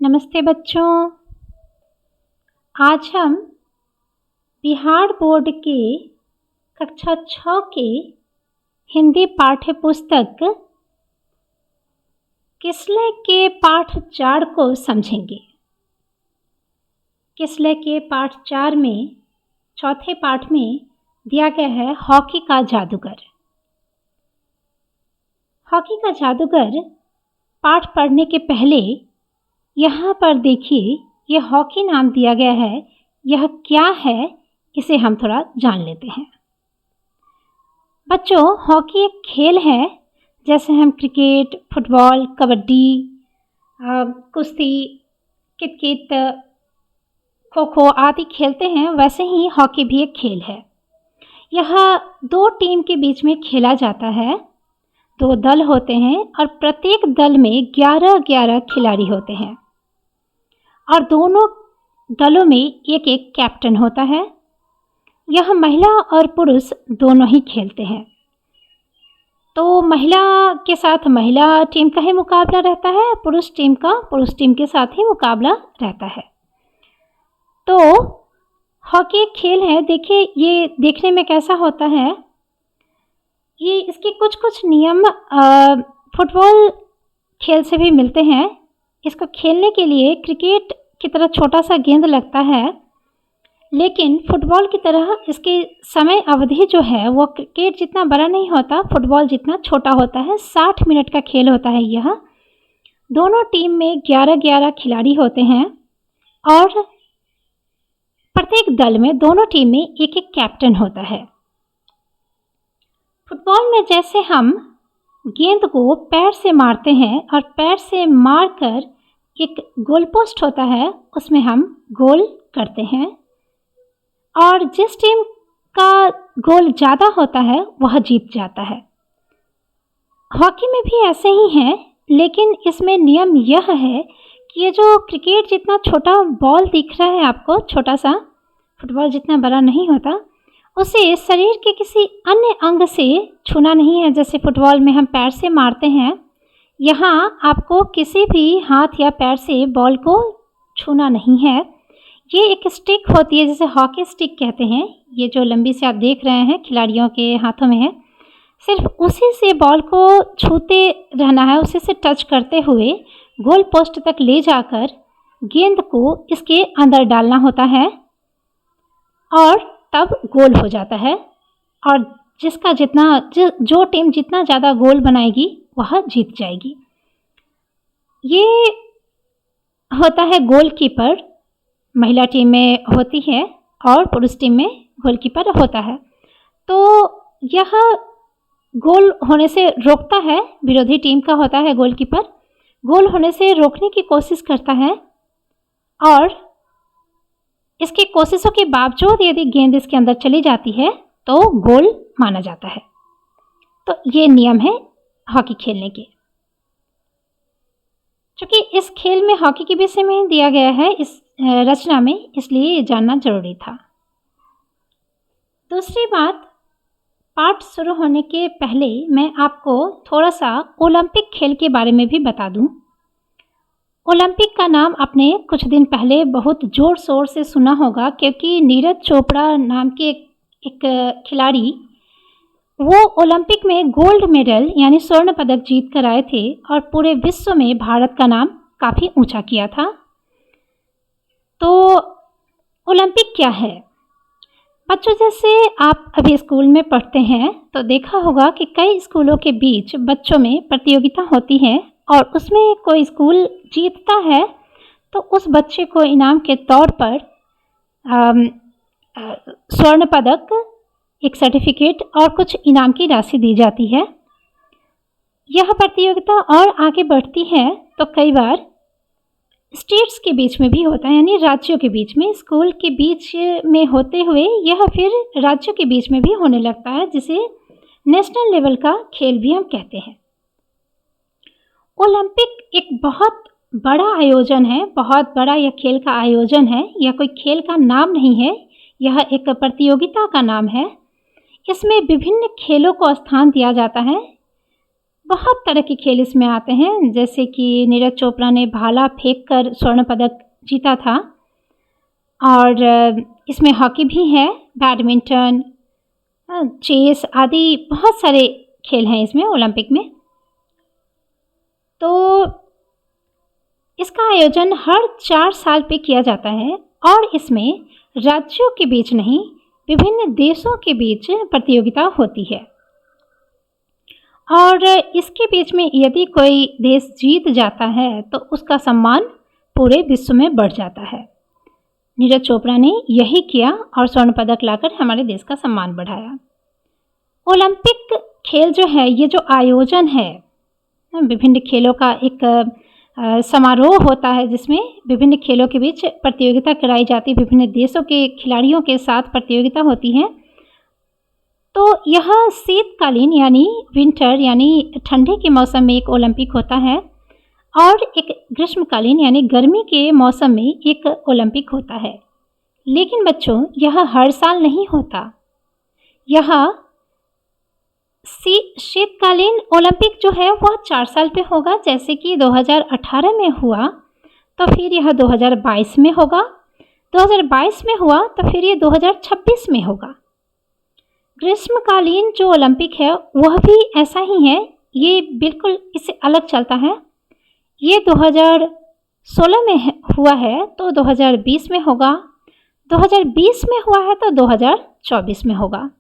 नमस्ते बच्चों। आज हम बिहार बोर्ड के कक्षा 6 के हिंदी पाठ्य पुस्तक किसलय के पाठ 4 को समझेंगे। किसलय के पाठ 4 में चौथे पाठ में दिया गया है हॉकी का जादूगर। हॉकी का जादूगर पाठ पढ़ने के पहले यहाँ पर देखिए, ये हॉकी नाम दिया गया है। यह क्या है, इसे हम थोड़ा जान लेते हैं। बच्चों, हॉकी एक खेल है। जैसे हम क्रिकेट, फुटबॉल, कबड्डी, कुश्ती, कितकित, खो खो आदि खेलते हैं, वैसे ही हॉकी भी एक खेल है। यह 2 टीम के बीच में खेला जाता है। 2 दल होते हैं और प्रत्येक दल में 11-11 खिलाड़ी होते हैं और दोनों दलों में एक कैप्टन होता है। यह महिला और पुरुष दोनों ही खेलते हैं। तो महिला के साथ महिला टीम का ही मुकाबला रहता है, पुरुष टीम का पुरुष टीम के साथ ही मुकाबला रहता है। तो हॉकी एक खेल है। देखिए, ये देखने में कैसा होता है। ये इसके कुछ नियम फुटबॉल खेल से भी मिलते हैं। इसको खेलने के लिए क्रिकेट की तरह छोटा सा गेंद लगता है, लेकिन फुटबॉल की तरह इसकी समय अवधि जो है वो क्रिकेट जितना बड़ा नहीं होता, फुटबॉल जितना छोटा होता है। 60 मिनट का खेल होता है यह। दोनों टीम में 11-11 खिलाड़ी होते हैं और प्रत्येक दल में दोनों टीम में एक कैप्टन होता है। फुटबॉल में जैसे हम गेंद को पैर से मारते हैं और पैर से मारकर एक गोल पोस्ट होता है, उसमें हम गोल करते हैं और जिस टीम का गोल ज़्यादा होता है वह जीत जाता है। हॉकी में भी ऐसे ही है, लेकिन इसमें नियम यह है कि ये जो क्रिकेट जितना छोटा बॉल दिख रहा है आपको, छोटा सा, फुटबॉल जितना बड़ा नहीं होता, उसे शरीर के किसी अन्य अंग से छूना नहीं है। जैसे फुटबॉल में हम पैर से मारते हैं, यहाँ आपको किसी भी हाथ या पैर से बॉल को छूना नहीं है। ये एक स्टिक होती है, जिसे हॉकी स्टिक कहते हैं। ये जो लंबी से आप देख रहे हैं खिलाड़ियों के हाथों में है। सिर्फ उसी से बॉल को छूते रहना है, उसी से टच करते हुए गोल पोस्ट तक ले जाकर गेंद को इसके अंदर डालना होता है और तब गोल हो जाता है। और जिसका जो टीम जितना ज़्यादा गोल बनाएगी वह जीत जाएगी। ये होता है गोलकीपर, महिला टीम में होती है और पुरुष टीम में गोलकीपर होता है। तो यह गोल होने से रोकता है, विरोधी टीम का होता है गोलकीपर, गोल होने से रोकने की कोशिश करता है और इसकी कोशिशों के बावजूद यदि गेंद इसके अंदर चली जाती है तो गोल माना जाता है। तो ये नियम है हॉकी खेलने के। चूँकि इस खेल में हॉकी के विषय में दिया गया है इस रचना में, इसलिए ये जानना जरूरी था। दूसरी बात, पाठ शुरू होने के पहले मैं आपको थोड़ा सा ओलंपिक खेल के बारे में भी बता दूं। ओलंपिक का नाम आपने कुछ दिन पहले बहुत ज़ोर शोर से सुना होगा, क्योंकि नीरज चोपड़ा नाम के एक खिलाड़ी वो ओलंपिक में गोल्ड मेडल यानी स्वर्ण पदक जीत कर आए थे और पूरे विश्व में भारत का नाम काफ़ी ऊंचा किया था। तो ओलंपिक क्या है बच्चों? जैसे आप अभी स्कूल में पढ़ते हैं तो देखा होगा कि कई स्कूलों के बीच बच्चों में प्रतियोगिता होती है और उसमें कोई स्कूल जीतता है तो उस बच्चे को इनाम के तौर पर स्वर्ण पदक, एक सर्टिफिकेट और कुछ इनाम की राशि दी जाती है। यह प्रतियोगिता और आगे बढ़ती है तो कई बार स्टेट्स के बीच में भी होता है, यानी राज्यों के बीच में, स्कूल के बीच में होते हुए यह फिर राज्यों के बीच में भी होने लगता है, जिसे नेशनल लेवल का खेल भी हम कहते हैं। ओलंपिक एक बहुत बड़ा आयोजन है, बहुत बड़ा यह खेल का आयोजन है। यह कोई खेल का नाम नहीं है, यह एक प्रतियोगिता का नाम है। इसमें विभिन्न खेलों को स्थान दिया जाता है। बहुत तरह के खेल इसमें आते हैं, जैसे कि नीरज चोपड़ा ने भाला फेंक कर स्वर्ण पदक जीता था। और इसमें हॉकी भी है, बैडमिंटन, चेस आदि बहुत सारे खेल हैं इसमें ओलंपिक में। तो इसका आयोजन हर 4 साल पे किया जाता है और इसमें राज्यों के बीच नहीं, विभिन्न देशों के बीच प्रतियोगिता होती है। और इसके बीच में यदि कोई देश जीत जाता है तो उसका सम्मान पूरे विश्व में बढ़ जाता है। नीरज चोपड़ा ने यही किया और स्वर्ण पदक लाकर हमारे देश का सम्मान बढ़ाया। ओलंपिक खेल जो है, ये जो आयोजन है, विभिन्न खेलों का एक समारोह होता है जिसमें विभिन्न खेलों के बीच प्रतियोगिता कराई जाती है, विभिन्न देशों के खिलाड़ियों के साथ प्रतियोगिता होती है। तो यह शीतकालीन यानी विंटर यानी ठंडे के मौसम में एक ओलंपिक होता है और एक ग्रीष्मकालीन यानी गर्मी के मौसम में एक ओलंपिक होता है। लेकिन बच्चों, यह हर साल नहीं होता। यह शीतकालीन ओलंपिक जो है वह 4 साल पे होगा, जैसे कि 2018 में हुआ तो फिर यह 2022 में होगा, 2022 में हुआ तो फिर ये 2026 में होगा। ग्रीष्मकालीन जो ओलंपिक है वह भी ऐसा ही है, ये बिल्कुल इससे अलग चलता है। ये 2016 में हुआ है तो 2020 में होगा, 2020 में हुआ है तो 2024 में होगा।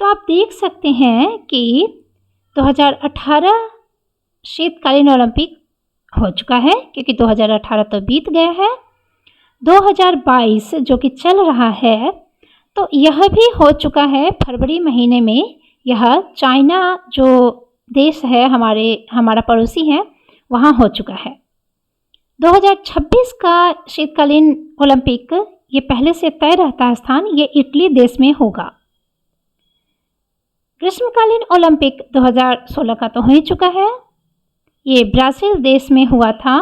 तो आप देख सकते हैं कि 2018 शीतकालीन ओलंपिक हो चुका है, क्योंकि 2018 तो बीत गया है। 2022 जो कि चल रहा है तो यह भी हो चुका है फरवरी महीने में। यह चाइना जो देश है हमारा पड़ोसी है, वहाँ हो चुका है। 2026 का शीतकालीन ओलंपिक ये पहले से तय रहता है स्थान, ये इटली देश में होगा। ग्रीष्मकालीन ओलंपिक 2016 का तो हो ही चुका है, ये ब्राज़ील देश में हुआ था।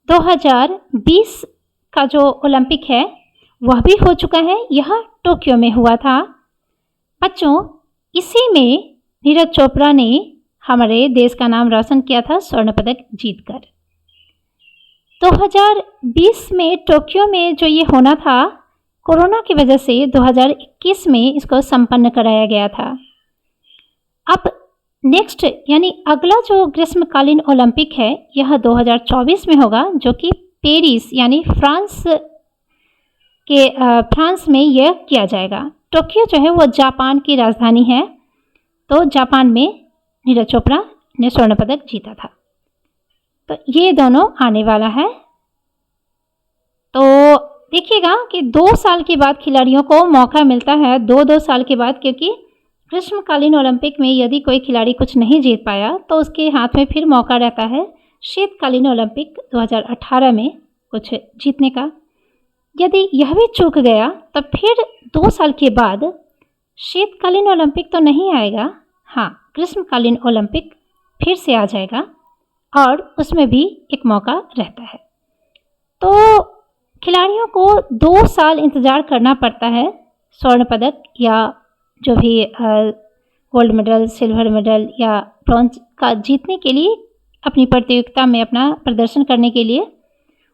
2020 का जो ओलंपिक है वह भी हो चुका है, यह टोक्यो में हुआ था। बच्चों, इसी में नीरज चोपड़ा ने हमारे देश का नाम रोशन किया था स्वर्ण पदक जीतकर। 2020 में टोक्यो में जो ये होना था, कोरोना की वजह से 2021 में इसको संपन्न कराया गया था। अब नेक्स्ट यानी अगला जो ग्रीष्मकालीन ओलंपिक है यह 2024 में होगा, जो कि पेरिस यानी फ्रांस में यह किया जाएगा। टोक्यो जो है वो जापान की राजधानी है, तो जापान में नीरज चोपड़ा ने स्वर्ण पदक जीता था। तो ये दोनों आने वाला है। तो देखिएगा कि 2 साल के बाद खिलाड़ियों को मौका मिलता है, 2-2 साल के बाद, क्योंकि ग्रीष्मकालीन ओलंपिक में यदि कोई खिलाड़ी कुछ नहीं जीत पाया तो उसके हाथ में फिर मौका रहता है शीतकालीन ओलंपिक 2018 में कुछ जीतने का। यदि यह भी चूक गया तो फिर 2 साल के बाद शीतकालीन ओलंपिक तो नहीं आएगा, हाँ, ग्रीष्मकालीन ओलंपिक फिर से आ जाएगा और उसमें भी एक मौका रहता है। तो खिलाड़ियों को 2 साल इंतज़ार करना पड़ता है स्वर्ण पदक या जो भी गोल्ड मेडल, सिल्वर मेडल या ब्रॉन्ज का जीतने के लिए, अपनी प्रतियोगिता में अपना प्रदर्शन करने के लिए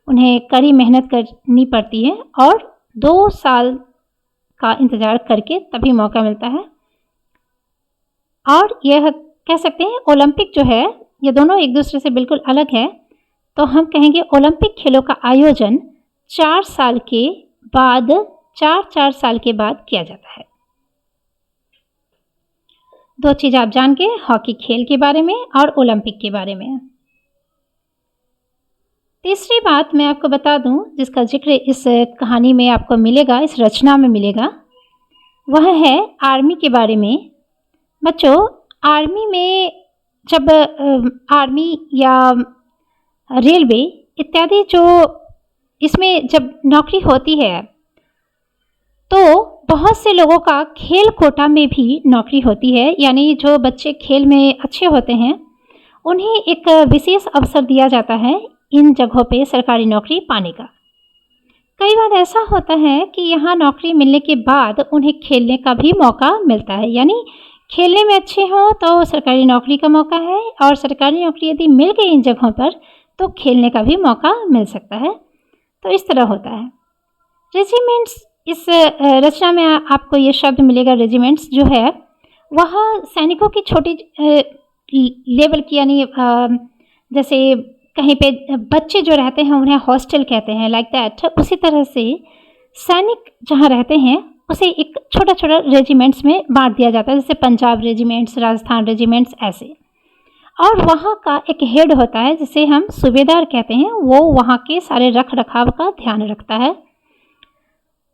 उन्हें कड़ी मेहनत करनी पड़ती है और 2 साल का इंतज़ार करके तभी मौका मिलता है। और यह कह सकते हैं ओलंपिक जो है ये दोनों एक दूसरे से बिल्कुल अलग है। तो हम कहेंगे ओलंपिक खेलों का आयोजन 4 साल के बाद, 4 साल के बाद किया जाता है। 2 चीज़ आप जान के, हॉकी खेल के बारे में और ओलंपिक के बारे में। तीसरी बात मैं आपको बता दूं, जिसका जिक्र इस कहानी में आपको मिलेगा, इस रचना में मिलेगा, वह है आर्मी के बारे में। बच्चों, आर्मी में जब आर्मी या रेलवे इत्यादि जो इसमें जब नौकरी होती है तो बहुत से लोगों का खेल कोटा में भी नौकरी होती है, यानी जो बच्चे खेल में अच्छे होते हैं उन्हें एक विशेष अवसर दिया जाता है इन जगहों पे सरकारी नौकरी पाने का। कई बार ऐसा होता है कि यहाँ नौकरी मिलने के बाद उन्हें खेलने का भी मौका मिलता है, यानी खेलने में अच्छे हों तो सरकारी नौकरी का मौका है, और सरकारी नौकरी यदि मिल गई इन जगहों पर तो खेलने का भी मौका मिल सकता है। तो इस तरह होता है। रेजिमेंट्स, इस रचना में आपको ये शब्द मिलेगा रेजिमेंट्स जो है वह सैनिकों की छोटी लेवल की, यानी जैसे कहीं पे बच्चे जो रहते हैं उन्हें हॉस्टल कहते हैं, लाइक दैट। उसी तरह से सैनिक जहाँ रहते हैं उसे एक छोटा छोटा रेजिमेंट्स में बांट दिया जाता है, जैसे पंजाब रेजिमेंट्स, राजस्थान रेजिमेंट्स, ऐसे। और वहाँ का एक हेड होता है जिसे हम सूबेदार कहते हैं, वो वहाँ के सारे रख रखाव का ध्यान रखता है।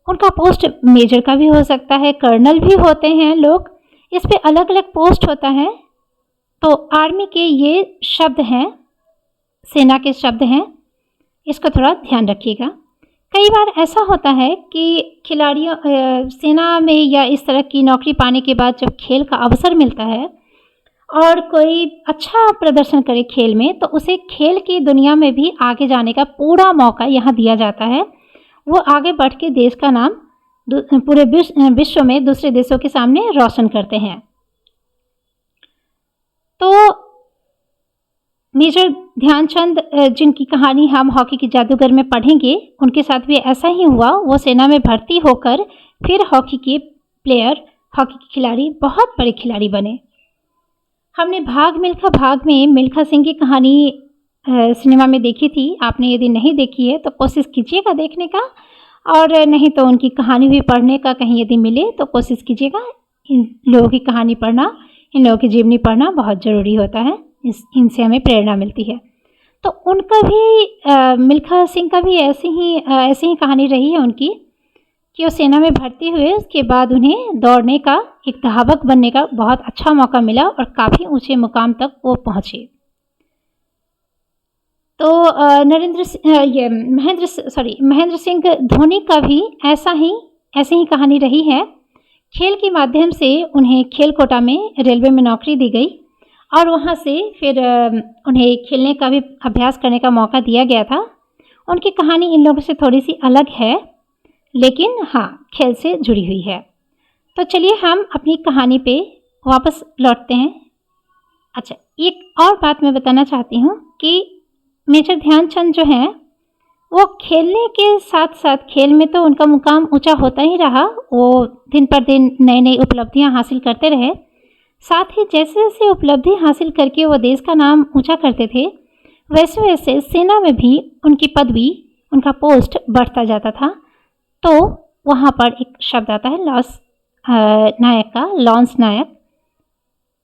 उनका पोस्ट मेजर का भी हो सकता है, कर्नल भी होते हैं लोग, इस पे अलग अलग पोस्ट होता है। तो आर्मी के ये शब्द हैं, सेना के शब्द हैं, इसको थोड़ा ध्यान रखिएगा। कई बार ऐसा होता है कि खिलाड़ियों सेना में या इस तरह की नौकरी पाने के बाद जब खेल का अवसर मिलता है और कोई अच्छा प्रदर्शन करे खेल में, तो उसे खेल की दुनिया में भी आगे जाने का पूरा मौका यहाँ दिया जाता है। वो आगे बढ़ के देश का नाम पूरे विश्व में दूसरे देशों के सामने रोशन करते हैं। तो मेजर ध्यानचंद, जिनकी कहानी हम हॉकी के जादूगर में पढ़ेंगे, उनके साथ भी ऐसा ही हुआ। वो सेना में भर्ती होकर फिर हॉकी के प्लेयर, हॉकी के खिलाड़ी, बहुत बड़े खिलाड़ी बने। हमने भाग में मिल्खा सिंह की कहानी सिनेमा में देखी थी। आपने यदि नहीं देखी है तो कोशिश कीजिएगा देखने का, और नहीं तो उनकी कहानी भी पढ़ने का कहीं यदि मिले तो कोशिश कीजिएगा। इन लोगों की कहानी पढ़ना, इन लोगों की जीवनी पढ़ना बहुत ज़रूरी होता है, इनसे हमें प्रेरणा मिलती है। तो उनका भी मिल्खा सिंह का भी ऐसी ही कहानी रही है उनकी, कि वो सेना में भर्ती हुए, उसके बाद उन्हें दौड़ने का, एक धावक बनने का बहुत अच्छा मौका मिला और काफ़ी ऊंचे मुकाम तक वो पहुँचे। तो महेंद्र सिंह धोनी का भी ऐसी ही कहानी रही है। खेल के माध्यम से उन्हें खेल कोटा में रेलवे में नौकरी दी गई और वहाँ से फिर उन्हें खेलने का भी अभ्यास करने का मौका दिया गया था। उनकी कहानी इन लोगों से थोड़ी सी अलग है, लेकिन हाँ, खेल से जुड़ी हुई है। तो चलिए हम अपनी कहानी पे वापस लौटते हैं। अच्छा, एक और बात मैं बताना चाहती हूँ कि मेजर ध्यानचंद जो हैं वो खेलने के साथ साथ, खेल में तो उनका मुकाम ऊंचा होता ही रहा, वो दिन पर दिन नई नई उपलब्धियां हासिल करते रहे। साथ ही जैसे जैसे उपलब्धि हासिल करके वो देश का नाम ऊंचा करते थे, वैसे वैसे सेना में भी उनकी पदवी, उनका पोस्ट बढ़ता जाता था। तो वहाँ पर एक शब्द आता है लॉन्स नायक।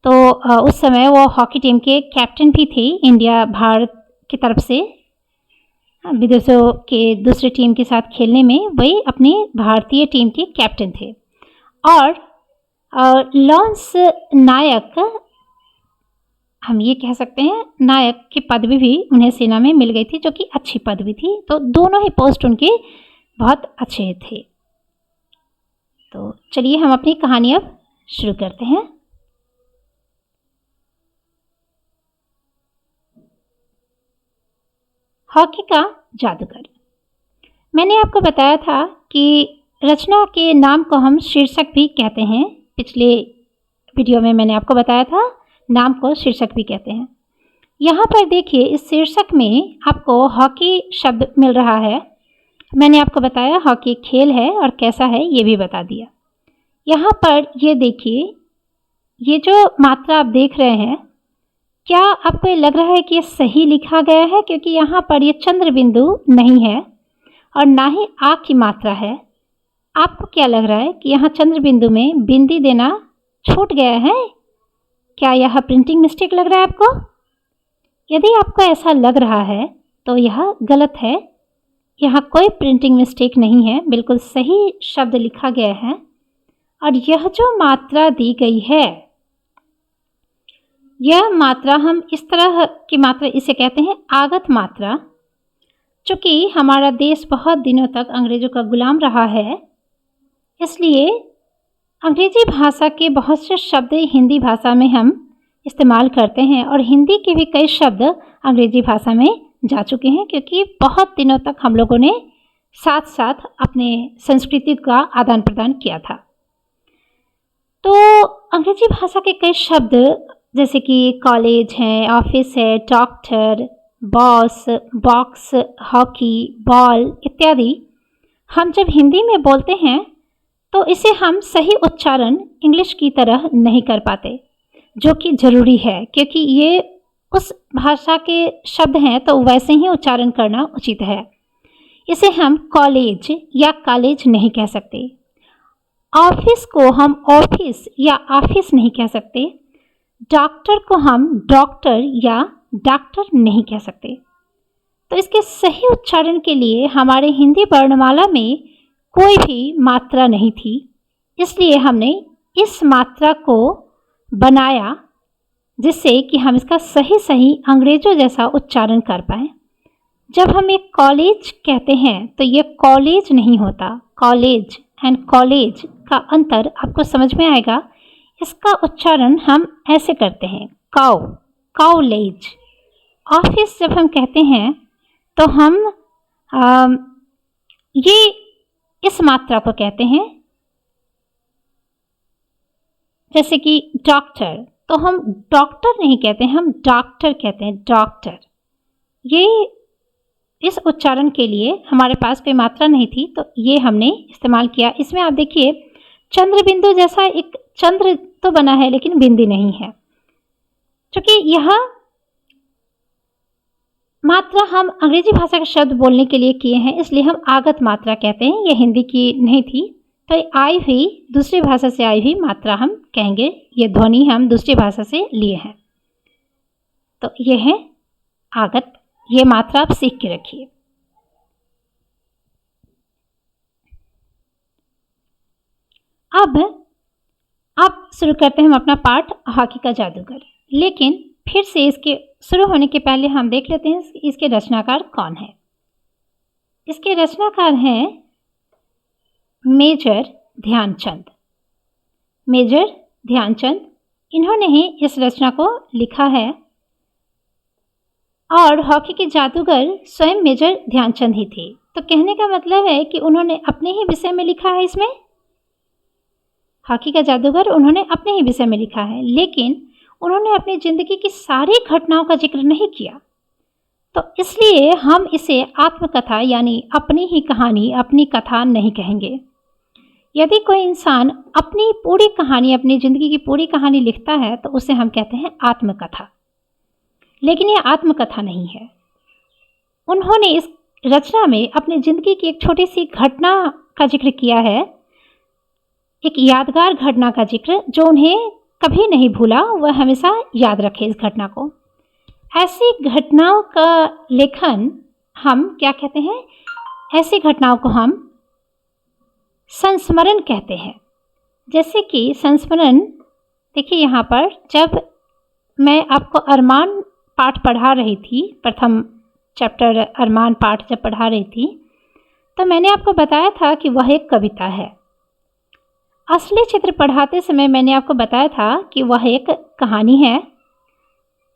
तो उस समय वो हॉकी टीम के कैप्टन भी थे। इंडिया, भारत की तरफ से विदेशों के दूसरी टीम के साथ खेलने में वही अपनी भारतीय टीम के कैप्टन थे। और लॉन्स नायक, हम ये कह सकते हैं, नायक की पदवी भी उन्हें सेना में मिल गई थी, जो कि अच्छी पदवी थी। तो दोनों ही पोस्ट उनके बहुत अच्छे थे। तो चलिए हम अपनी कहानी अब शुरू करते हैं। हॉकी का जादूगर। मैंने आपको बताया था कि रचना के नाम को हम शीर्षक भी कहते हैं। पिछले वीडियो में मैंने आपको बताया था नाम को शीर्षक भी कहते हैं। यहाँ पर देखिए, इस शीर्षक में आपको हॉकी शब्द मिल रहा है। मैंने आपको बताया हॉकी खेल है और कैसा है ये भी बता दिया। यहाँ पर ये देखिए, ये जो मात्रा आप देख रहे हैं, क्या आपको ये लग रहा है कि ये सही लिखा गया है? क्योंकि यहाँ पर ये चंद्र बिंदु नहीं है और ना ही आ की मात्रा है। आपको क्या लग रहा है कि यहाँ चंद्र बिंदु में बिंदी देना छूट गया है? क्या यह प्रिंटिंग मिस्टेक लग रहा है आपको? यदि आपको ऐसा लग रहा है तो यह गलत है। यहाँ कोई प्रिंटिंग मिस्टेक नहीं है, बिल्कुल सही शब्द लिखा गया है। और यह जो मात्रा दी गई है, यह मात्रा, हम इस तरह की मात्रा इसे कहते हैं आगत मात्रा। चूँकि हमारा देश बहुत दिनों तक अंग्रेज़ों का गुलाम रहा है, इसलिए अंग्रेज़ी भाषा के बहुत से शब्द हिंदी भाषा में हम इस्तेमाल करते हैं और हिंदी के भी कई शब्द अंग्रेज़ी भाषा में जा चुके हैं, क्योंकि बहुत दिनों तक हम लोगों ने साथ साथ अपने संस्कृति का आदान प्रदान किया था। तो अंग्रेजी भाषा के कई शब्द जैसे कि कॉलेज है, ऑफिस है, doctor, boss, box, hockey, ball इत्यादि हम जब हिंदी में बोलते हैं तो इसे हम सही उच्चारण इंग्लिश की तरह नहीं कर पाते, जो कि ज़रूरी है क्योंकि ये उस भाषा के शब्द हैं तो वैसे ही उच्चारण करना उचित है। इसे हम कॉलेज या कॉलेज नहीं कह सकते। ऑफिस को हम ऑफिस या ऑफिस नहीं कह सकते। डॉक्टर को हम डॉक्टर या डॉक्टर नहीं कह सकते। तो इसके सही उच्चारण के लिए हमारे हिंदी वर्णमाला में कोई भी मात्रा नहीं थी, इसलिए हमने इस मात्रा को बनाया जिससे कि हम इसका सही सही अंग्रेजों जैसा उच्चारण कर पाएँ। जब हम एक कॉलेज कहते हैं तो ये कॉलेज नहीं होता। कॉलेज एंड कॉलेज का अंतर आपको समझ में आएगा। इसका उच्चारण हम ऐसे करते हैं, काउ, कॉलेज। ऑफिस जब हम कहते हैं तो हम ये इस मात्रा को कहते हैं। जैसे कि डॉक्टर, तो हम डॉक्टर नहीं कहते, हम डॉक्टर कहते हैं, डॉक्टर। ये इस उच्चारण के लिए हमारे पास कोई मात्रा नहीं थी तो ये हमने इस्तेमाल किया। इसमें आप देखिए चंद्र बिंदु जैसा एक चंद्र तो बना है लेकिन बिंदी नहीं है। क्योंकि यह मात्रा हम अंग्रेजी भाषा के शब्द बोलने के लिए किए हैं, इसलिए हम आगत मात्रा कहते हैं। यह हिंदी की नहीं थी तो आई हुई, दूसरी भाषा से आई हुई मात्रा हम कहेंगे। ये ध्वनि हम दूसरी भाषा से लिए हैं तो ये है आगत। ये मात्रा आप सीख के रखिए। अब शुरू करते हैं हम अपना पाठ हॉकी का जादूगर। लेकिन फिर से इसके शुरू होने के पहले हम देख लेते हैं इसके रचनाकार कौन है। इसके रचनाकार हैं मेजर ध्यानचंद। मेजर ध्यानचंद, इन्होंने ही इस रचना को लिखा है और हॉकी के जादूगर स्वयं मेजर ध्यानचंद ही थे। तो कहने का मतलब है कि उन्होंने अपने ही विषय में लिखा है। इसमें हॉकी का जादूगर उन्होंने अपने ही विषय में लिखा है, लेकिन उन्होंने अपनी ज़िंदगी की सारी घटनाओं का जिक्र नहीं किया। तो इसलिए हम इसे आत्मकथा यानी अपनी ही कहानी, अपनी कथा नहीं कहेंगे। यदि कोई इंसान अपनी पूरी कहानी, अपनी ज़िंदगी की पूरी कहानी लिखता है तो उसे हम कहते हैं आत्मकथा, लेकिन यह आत्मकथा नहीं है। उन्होंने इस रचना में अपनी ज़िंदगी की एक छोटी सी घटना का जिक्र किया है, एक यादगार घटना का जिक्र जो उन्हें कभी नहीं भूला, वह हमेशा याद रखे इस घटना को। ऐसी घटनाओं का लेखन हम क्या कहते हैं? ऐसी घटनाओं को हम संस्मरण कहते हैं। जैसे कि संस्मरण, देखिए यहाँ पर जब मैं आपको अरमान पाठ पढ़ा रही थी, प्रथम चैप्टर अरमान पाठ जब पढ़ा रही थी तो मैंने आपको बताया था कि वह एक कविता है। असली चित्र पढ़ाते समय मैंने आपको बताया था कि वह एक कहानी है।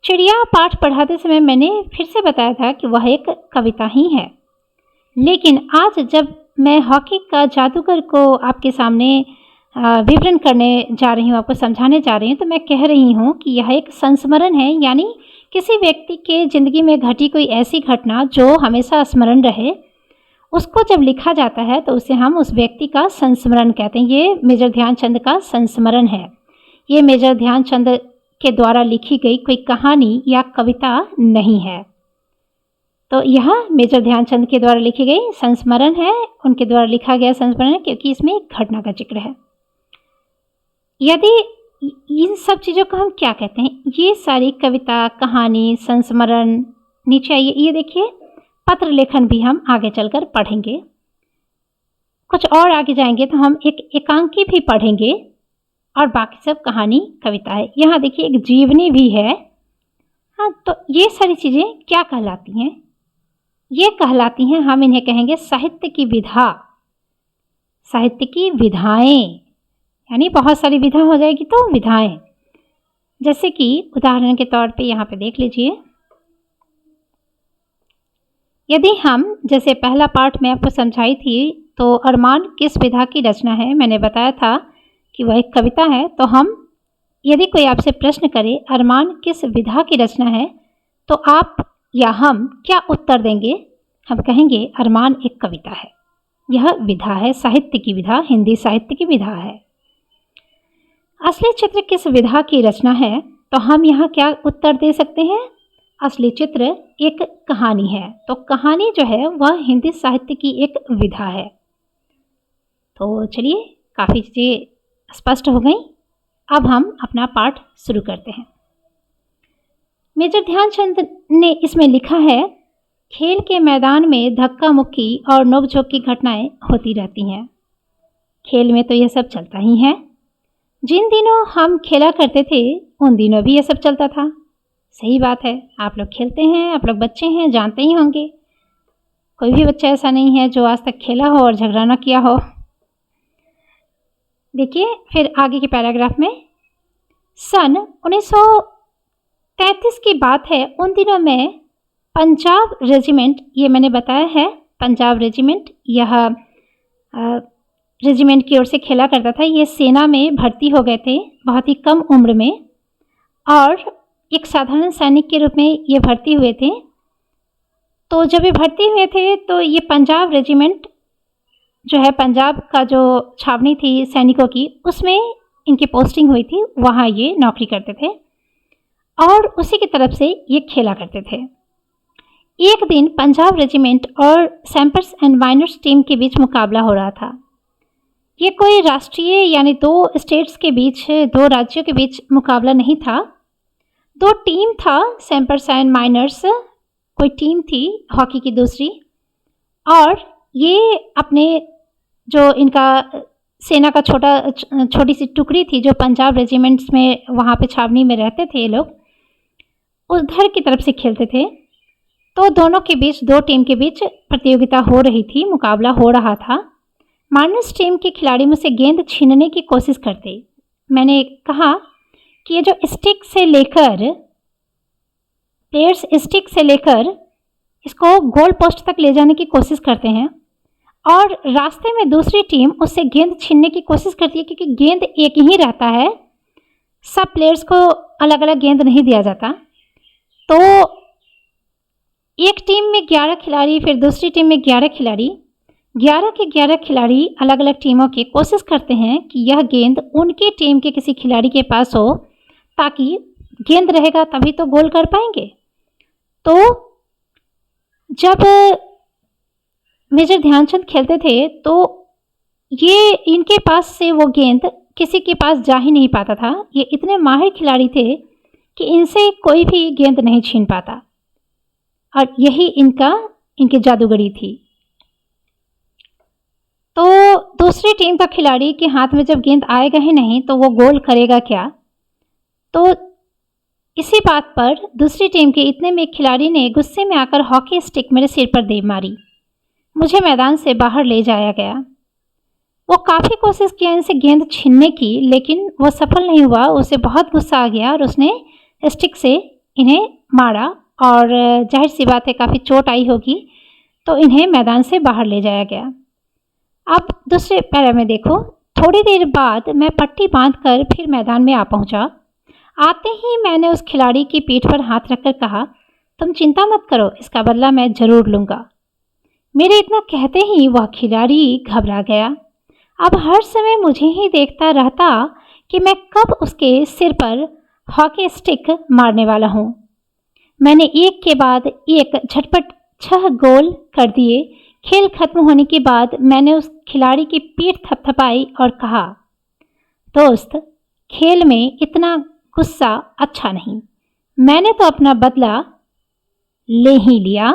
चिड़िया पाठ पढ़ाते समय मैंने फिर से बताया था कि वह एक कविता ही है। लेकिन आज जब मैं हॉकी का जादूगर को आपके सामने विवरण करने जा रही हूँ, आपको समझाने जा रही हूँ, तो मैं कह रही हूँ कि यह एक संस्मरण है, यानी किसी व्यक्ति के ज़िंदगी में घटी कोई ऐसी घटना जो हमेशा स्मरण रहे, उसको जब लिखा जाता है तो उसे हम उस व्यक्ति का संस्मरण कहते हैं। ये मेजर ध्यानचंद का संस्मरण है। ये मेजर ध्यानचंद के द्वारा लिखी गई कोई कहानी या कविता नहीं है। तो यह मेजर ध्यानचंद के द्वारा लिखी गई संस्मरण है, उनके द्वारा लिखा गया संस्मरण है, क्योंकि इसमें एक घटना का जिक्र है। यदि इन सब चीज़ों को हम क्या कहते हैं? ये सारी कविता, कहानी, संस्मरण, नीचे आइए, ये देखिए पत्र लेखन भी हम आगे चलकर पढ़ेंगे। कुछ और आगे जाएंगे तो हम एक एकांकी भी पढ़ेंगे और बाकी सब कहानी, कविता है। यहाँ देखिए एक जीवनी भी है। हाँ, तो ये सारी चीज़ें क्या कहलाती हैं? ये कहलाती हैं, हम इन्हें कहेंगे साहित्य की विधा, साहित्य की विधाएं, यानी बहुत सारी विधा हो जाएगी तो विधाएं। जैसे कि उदाहरण के तौर पे यहाँ पे देख लीजिए, यदि हम, जैसे पहला पाठ में आपको समझाई थी, तो अरमान किस विधा की रचना है? मैंने बताया था कि वह एक कविता है, तो हम यदि कोई आपसे प्रश्न करे अरमान किस विधा की रचना है, तो आप या हम क्या उत्तर देंगे? हम कहेंगे अरमान एक कविता है। यह विधा है, साहित्य की विधा, हिंदी साहित्य की विधा है। असली चित्र किस विधा की रचना है, तो हम यहाँ क्या उत्तर दे सकते हैं? असली चित्र एक कहानी है, तो कहानी जो है वह हिंदी साहित्य की एक विधा है। तो चलिए, काफ़ी चीज़ें स्पष्ट हो गई। अब हम अपना पाठ शुरू करते हैं। मेजर ध्यानचंद ने इसमें लिखा है, खेल के मैदान में धक्का मुक्की और नोकझोंक की घटनाएं होती रहती हैं। खेल में तो यह सब चलता ही है। जिन दिनों हम खेला करते थे उन दिनों भी ये सब चलता था। सही बात है, आप लोग खेलते हैं, आप लोग बच्चे हैं, जानते ही होंगे। कोई भी बच्चा ऐसा नहीं है जो आज तक खेला हो और झगड़ा ना किया हो। देखिए फिर आगे के पैराग्राफ में, सन 1933 की बात है। उन दिनों में पंजाब रेजिमेंट, ये मैंने बताया है, पंजाब रेजिमेंट यह रेजिमेंट की ओर से खेला करता था। ये सेना में भर्ती हो गए थे बहुत ही कम उम्र में, और एक साधारण सैनिक के रूप में ये भर्ती हुए थे। तो जब ये भर्ती हुए थे तो ये पंजाब रेजिमेंट जो है, पंजाब का जो छावनी थी सैनिकों की, उसमें इनकी पोस्टिंग हुई थी। वहाँ ये नौकरी करते थे और उसी की तरफ से ये खेला करते थे। एक दिन पंजाब रेजिमेंट और सैम्पर्स एंड माइनर्स टीम के बीच मुकाबला हो रहा था। ये कोई राष्ट्रीय यानी दो स्टेट्स के बीच, दो राज्यों के बीच मुकाबला नहीं था। दो टीम था, सैम्पर्स एंड माइनर्स कोई टीम थी हॉकी की दूसरी, और ये अपने जो इनका सेना का छोटी सी टुकड़ी थी जो पंजाब रेजिमेंट्स में वहाँ पे छावनी में रहते थे ये लोग, उधर की तरफ से खेलते थे। तो दोनों के बीच, दो टीम के बीच प्रतियोगिता हो रही थी, मुकाबला हो रहा था। माइनस टीम के खिलाड़ी मुझसे गेंद छीनने की कोशिश करते। मैंने कहा कि ये जो स्टिक से लेकर, प्लेयर्स स्टिक से लेकर इसको गोल पोस्ट तक ले जाने की कोशिश करते हैं, और रास्ते में दूसरी टीम उससे गेंद छीनने की कोशिश करती है, क्योंकि गेंद एक ही रहता है, सब प्लेयर्स को अलग अलग गेंद नहीं दिया जाता। तो एक टीम में 11 खिलाड़ी, फिर दूसरी टीम में 11 खिलाड़ी, 11 के 11 खिलाड़ी अलग अलग टीमों की कोशिश करते हैं कि यह गेंद उनके टीम के किसी खिलाड़ी के पास हो, ताकि गेंद रहेगा तभी तो गोल कर पाएंगे। तो जब मेजर ध्यानचंद खेलते थे तो ये इनके पास से वो गेंद किसी के पास जा ही नहीं पाता था। ये इतने माहिर खिलाड़ी थे कि इनसे कोई भी गेंद नहीं छीन पाता, और यही इनकी जादूगरी थी। तो दूसरी टीम का खिलाड़ी के हाथ में जब गेंद आएगा ही नहीं तो वो गोल करेगा क्या? तो इसी बात पर दूसरी टीम के इतने में एक खिलाड़ी ने गुस्से में आकर हॉकी स्टिक मेरे सिर पर दे मारी। मुझे मैदान से बाहर ले जाया गया। वो काफ़ी कोशिश किया इनसे गेंद छीनने की, लेकिन वो सफल नहीं हुआ। उसे बहुत गुस्सा आ गया और उसने स्टिक से इन्हें मारा, और जाहिर सी बात है काफ़ी चोट आई होगी, तो इन्हें मैदान से बाहर ले जाया गया। अब दूसरे पैरा में देखो, थोड़ी देर बाद मैं पट्टी बांधकर फिर मैदान में आ पहुंचा। आते ही मैंने उस खिलाड़ी की पीठ पर हाथ रखकर कहा, तुम चिंता मत करो, इसका बदला मैं ज़रूर लूँगा। मेरे इतना कहते ही वह खिलाड़ी घबरा गया। अब हर समय मुझे ही देखता रहता कि मैं कब उसके सिर पर हॉकी स्टिक मारने वाला हूँ। मैंने एक के बाद एक झटपट 6 गोल कर दिए। खेल खत्म होने के बाद मैंने उस खिलाड़ी की पीठ थपथपाई और कहा, दोस्त, खेल में इतना गुस्सा अच्छा नहीं। मैंने तो अपना बदला ले ही लिया।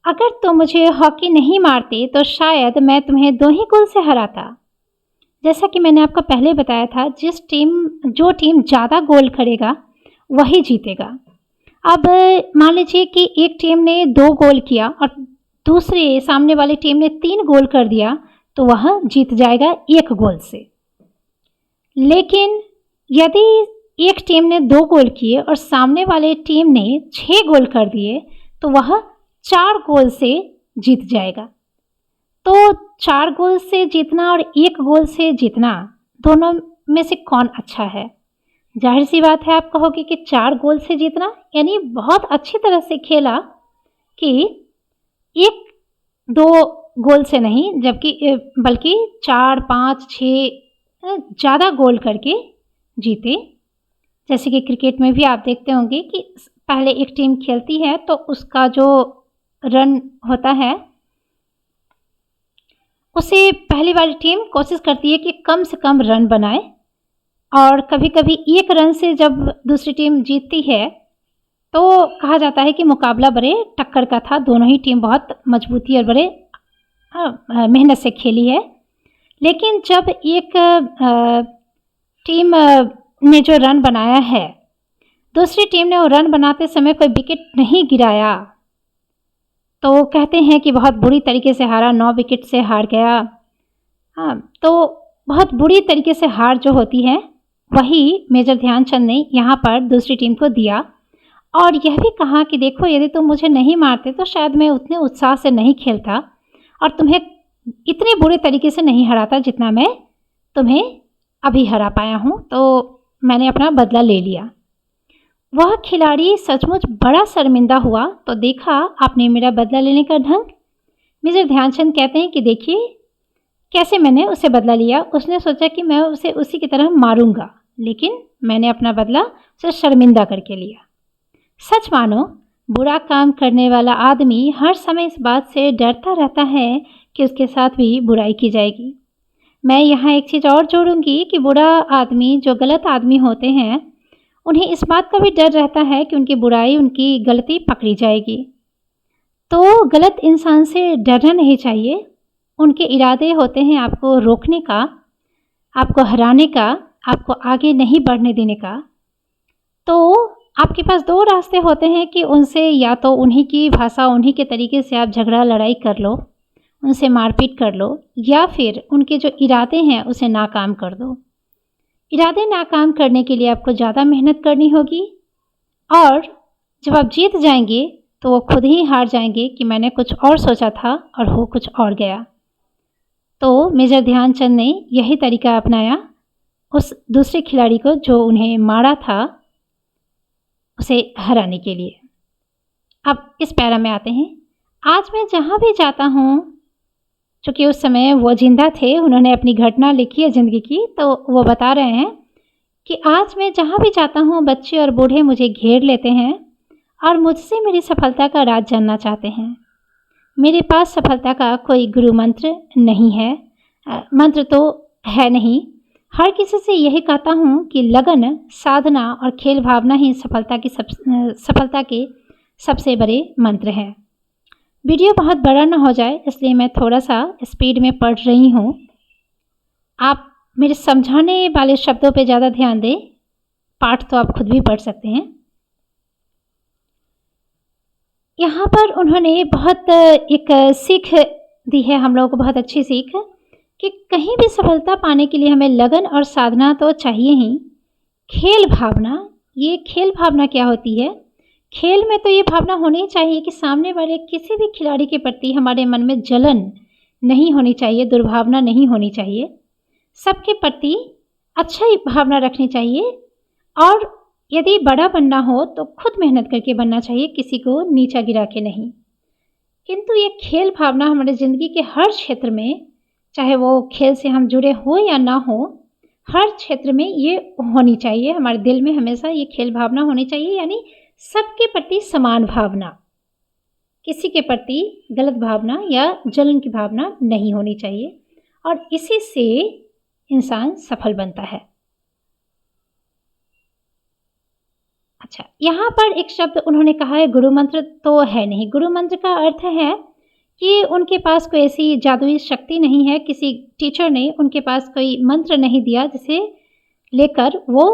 अगर तुम मुझे हॉकी नहीं मारते तो शायद मैं तुम्हें 2 ही गोल से हराता। जैसा कि मैंने आपको पहले बताया था, जो टीम ज़्यादा गोल करेगा वही जीतेगा। अब मान लीजिए कि एक टीम ने 2 गोल किया और दूसरे सामने वाली टीम ने 3 गोल कर दिया, तो वह जीत जाएगा 1 गोल से। लेकिन यदि एक टीम ने 2 गोल किए और सामने वाले टीम ने 6 गोल कर दिए, तो वह 4 गोल से जीत जाएगा। तो 4 गोल से जीतना और 1 गोल से जीतना, दोनों में से कौन अच्छा है? ज़ाहिर-सी बात है, आप कहोगे कि 4 गोल से जीतना, यानी बहुत अच्छी तरह से खेला कि 1-2 गोल से नहीं, जबकि बल्कि 4, 5, 6 ज़्यादा गोल करके जीते। जैसे कि क्रिकेट में भी आप देखते होंगे कि पहले एक टीम खेलती है तो उसका जो रन होता है, उसे पहली वाली टीम कोशिश करती है कि कम से कम रन बनाए, और कभी-कभी 1 रन से जब दूसरी टीम जीतती है तो कहा जाता है कि मुकाबला बड़े टक्कर का था, दोनों ही टीम बहुत मजबूती और बड़े मेहनत से खेली है। लेकिन जब एक टीम ने जो रन बनाया है, दूसरी टीम ने वो रन बनाते समय कोई विकेट नहीं गिराया, तो कहते हैं कि बहुत बुरी तरीके से हारा, 9 विकेट से हार गया। हाँ, तो बहुत बुरी तरीके से हार जो होती है, वही मेजर ध्यानचंद ने यहाँ पर दूसरी टीम को दिया, और यह भी कहा कि देखो, यदि तुम मुझे नहीं मारते तो शायद मैं उतने उत्साह से नहीं खेलता और तुम्हें इतने बुरे तरीके से नहीं हराता जितना मैं तुम्हें अभी हरा पाया हूँ, तो मैंने अपना बदला ले लिया। वह खिलाड़ी सचमुच बड़ा शर्मिंदा हुआ, तो देखा आपने मेरा बदला लेने का ढंग। मेजर ध्यानचंद कहते हैं कि देखिए कैसे मैंने उसे बदला लिया। उसने सोचा कि मैं उसे उसी की तरह मारूंगा, लेकिन मैंने अपना बदला उसे शर्मिंदा करके लिया। सच मानो, बुरा काम करने वाला आदमी हर समय इस बात से डरता रहता है कि उसके साथ भी बुराई की जाएगी। मैं यहाँ एक चीज़ और जोड़ूंगी कि बुरा आदमी, जो गलत आदमी होते हैं, उन्हें इस बात का भी डर रहता है कि उनकी बुराई, उनकी गलती पकड़ी जाएगी। तो गलत इंसान से डरना नहीं चाहिए। उनके इरादे होते हैं आपको रोकने का, आपको हराने का, आपको आगे नहीं बढ़ने देने का। तो आपके पास 2 रास्ते होते हैं कि उनसे, या तो उन्हीं की भाषा, उन्हीं के तरीके से आप झगड़ा लड़ाई कर लो, उनसे मारपीट कर लो, या फिर उनके जो इरादे हैं उसे नाकाम कर दो। इरादे नाकाम करने के लिए आपको ज़्यादा मेहनत करनी होगी, और जब आप जीत जाएंगे तो वो खुद ही हार जाएंगे कि मैंने कुछ और सोचा था और हो कुछ और गया। तो मेजर ध्यानचंद ने यही तरीका अपनाया उस दूसरे खिलाड़ी को जो उन्हें मारा था, उसे हराने के लिए। अब इस पैरा में आते हैं। आज मैं जहाँ भी जाता हूँ, चूँकि उस समय वो जिंदा थे, उन्होंने अपनी घटना लिखी है ज़िंदगी की, तो वो बता रहे हैं कि आज मैं जहाँ भी जाता हूँ, बच्चे और बूढ़े मुझे घेर लेते हैं और मुझसे मेरी सफलता का राज जानना चाहते हैं। मेरे पास सफलता का कोई गुरु मंत्र नहीं है, मंत्र तो है नहीं। हर किसी से यही कहता हूँ कि लगन, साधना और खेल भावना ही सफलता के सबसे बड़े मंत्र हैं। वीडियो बहुत बड़ा ना हो जाए, इसलिए मैं थोड़ा सा स्पीड में पढ़ रही हूँ। आप मेरे समझाने वाले शब्दों पे ज़्यादा ध्यान दें, पाठ तो आप खुद भी पढ़ सकते हैं। यहाँ पर उन्होंने बहुत एक सीख दी है हम लोगों को, बहुत अच्छी सीख, कि कहीं भी सफलता पाने के लिए हमें लगन और साधना तो चाहिए ही। खेल भावना, ये खेल भावना क्या होती है? खेल में तो ये भावना होनी चाहिए कि सामने वाले किसी भी खिलाड़ी के प्रति हमारे मन में जलन नहीं होनी चाहिए, दुर्भावना नहीं होनी चाहिए। सबके प्रति अच्छा ही भावना रखनी चाहिए, और यदि बड़ा बनना हो तो खुद मेहनत करके बनना चाहिए, किसी को नीचा गिरा के नहीं। किंतु ये खेल भावना हमारे ज़िंदगी के हर क्षेत्र में, चाहे वो खेल से हम जुड़े हो या ना हो, हर क्षेत्र में ये होनी चाहिए। हमारे दिल में हमेशा ये खेल भावना होनी चाहिए, यानी सबके प्रति समान भावना, किसी के प्रति गलत भावना या जलन की भावना नहीं होनी चाहिए, और इसी से इंसान सफल बनता है। अच्छा, यहाँ पर एक शब्द उन्होंने कहा है, गुरु मंत्र तो है नहीं। गुरु मंत्र का अर्थ है कि उनके पास कोई ऐसी जादुई शक्ति नहीं है, किसी टीचर ने उनके पास कोई मंत्र नहीं दिया जिसे लेकर वो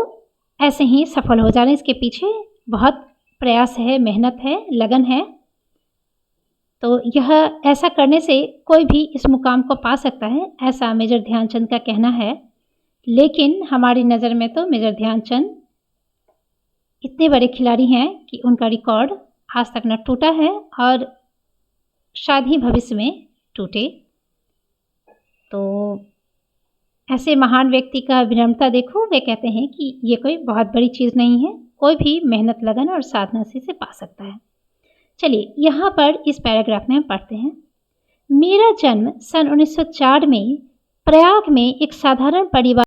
ऐसे ही सफल हो जाए। इसके पीछे बहुत प्रयास है, मेहनत है, लगन है। तो यह ऐसा करने से कोई भी इस मुकाम को पा सकता है, ऐसा मेजर ध्यानचंद का कहना है। लेकिन हमारी नज़र में तो मेजर ध्यानचंद इतने बड़े खिलाड़ी हैं कि उनका रिकॉर्ड आज तक न टूटा है, और शायद ही भविष्य में टूटे। तो ऐसे महान व्यक्ति का विनम्रता देखो, वे कहते हैं कि ये कोई बहुत बड़ी चीज़ नहीं है, कोई भी मेहनत, लगन और साधना से इसे पा सकता है। चलिए यहाँ पर इस पैराग्राफ में हम पढ़ते हैं। मेरा जन्म सन 1904 में प्रयाग में एक साधारण परिवार